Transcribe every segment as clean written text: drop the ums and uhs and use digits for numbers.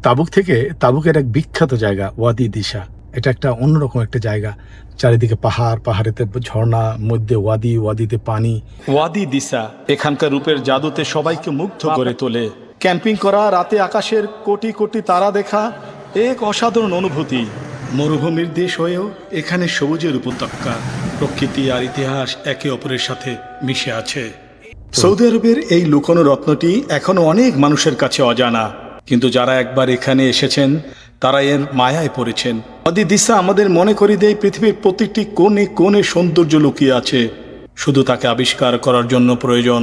তাবুকের এক বিখ্যাত জায়গা ওয়াদি দিশা। এটা একটা অন্যরকম একটা জায়গা, চারিদিকে পাহাড়, পাহাড়েতে ঝর্ণা, মধ্যে ওয়াদি, ওয়াদিতে পানি। ওয়াদি দিশা এখানকার রূপের জাদুতে সবাইকে মুগ্ধ করে তোলে। ক্যাম্পিং করা, রাতে আকাশের কোটি কোটি তারা দেখা এক অসাধারণ অনুভূতি। মরুভূমির দেশ হয়েও এখানে সবুজের উপত্যকা, প্রকৃতি আর ইতিহাস একে অপরের সাথে মিশে আছে। সৌদি আরবের এই লুকোনো রত্নটি এখনো অনেক মানুষের কাছে অজানা, কিন্তু যারা একবার এখানে এসেছেন তারা এর মায়ায় পড়েছেন। ওয়াদি দিশা আমাদের মনে করিয়ে দেয় পৃথিবীর প্রতিটি কোণে কোণে সৌন্দর্য লুকিয়ে আছে, শুধু তাকে আবিষ্কার করার জন্য প্রয়োজন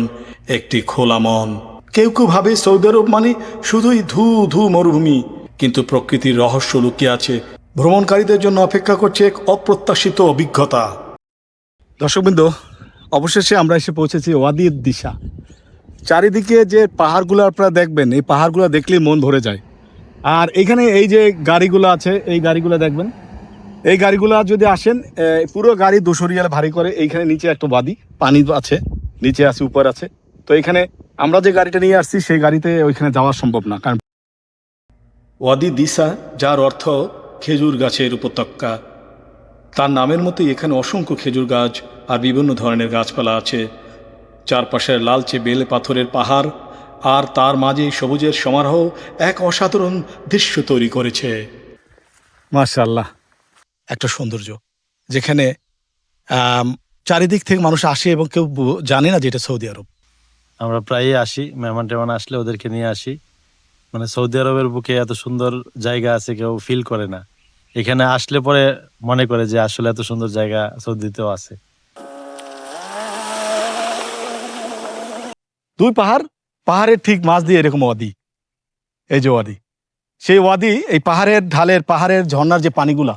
একটি খোলা মন। কেউ কেউ ভাবে সৌদি আরব মানে শুধুই ধু ধু মরুভূমি, কিন্তু প্রকৃতির রহস্য লুকিয়ে আছে। ভ্রমণকারীদের জন্য অপেক্ষা করছে এক অপ্রত্যাশিত অভিজ্ঞতা। দর্শকবৃন্দ, অবশেষে আমরা এসে পৌঁছেছি ওয়াদি দিশা। চারিদিকে যে পাহাড়গুলো আপনারা দেখবেন, এই পাহাড়গুলো দেখলেই মন ভরে যায়। আর এখানে এই যে গাড়িগুলো আছে, এই গাড়িগুলো দেখবেন, এই গাড়িগুলো যদি আসেন, পুরো গাড়ি 200 রিয়াল ভারী করে। এইখানে নিচে একটা ওয়াদি, পানি আছে, নিচে আছে, উপর আছে। তো এখানে আমরা যে গাড়িটা নিয়ে আসছি সেই গাড়িতে ওইখানে যাওয়া সম্ভব না, কারণ ওয়াদি দিশা, যার অর্থ খেজুর গাছের উপত্যকা, তার নামের মতোই এখানে অসংখ্য খেজুর গাছ আর বিভিন্ন ধরনের গাছপালা আছে। চারপাশের লালচে বেলে পাথরের পাহাড় আর তার মাঝে সবুজের সমারোহ এক অসাধারণ দৃশ্য তৈরি করেছে। মাশাআল্লাহ, একটা সৌন্দর্য যেখানে চারিদিক থেকে মানুষ আসে এবং কেউ জানে না যে এটা সৌদি আরব। আমরা প্রায়ই আসি, মেহমান টেমান আসলে ওদেরকে নিয়ে আসি। মানে সৌদি আরবের বুকে এত সুন্দর জায়গা আছে কেউ ফিল করে না, এখানে আসলে পরে মনে করে যে আসলে এত সুন্দর জায়গা সৌদিতেও আছে। দুই পাহাড়ের ঠিক মাঝ দিয়ে এরকম ওয়াদি, এই যে ওয়াদি, সেই ওয়াদি, এই পাহাড়ের ঢালের, পাহাড়ের ঝর্ণার যে পানিগুলা,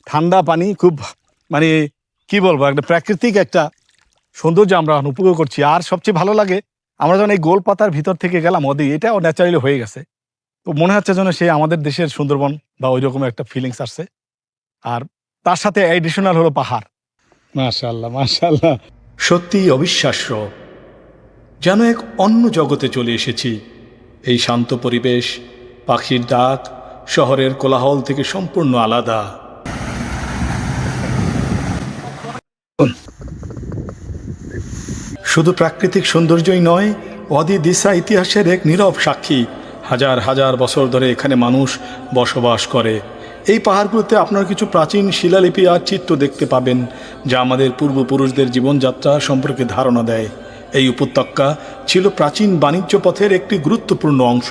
ঠান্ডা পানি, খুব মানে কি বলবো, একটা প্রাকৃতিক একটা সৌন্দর্য আমরা উপভোগ করছি। আর সবচেয়ে ভালো লাগে, আমরা যখন এই গোল পাতার ভিতর থেকে গেলাম ওয়াদি, এটাও ন্যাচারালি হয়ে গেছে, তো মনে হচ্ছে যেন সে আমাদের দেশের সুন্দরবন বা ওই রকম একটা ফিলিংস আসছে। আর তার সাথে এডিশনাল হলো পাহাড়। মাশাআল্লাহ, মাশাআল্লাহ, সত্যিই অবিশ্বাস্য, যেন এক অন্য জগতে চলে এসেছি। এই শান্ত পরিবেশ, পাখির ডাক, শহরের কোলাহল থেকে সম্পূর্ণ আলাদা। শুধু প্রাকৃতিক সৌন্দর্যই নয়, ওয়াদি দিশা ইতিহাসের এক নীরব সাক্ষী। হাজার হাজার বছর ধরে এখানে মানুষ বসবাস করে। এই পাহাড়গুলোতে আপনারা কিছু প্রাচীন শিলালিপি আর চিত্র দেখতে পাবেন, যা আমাদের পূর্বপুরুষদের জীবনযাত্রা সম্পর্কে ধারণা দেয়। এই উপত্যকা ছিল প্রাচীন বাণিজ্য পথের একটি গুরুত্বপূর্ণ অংশ।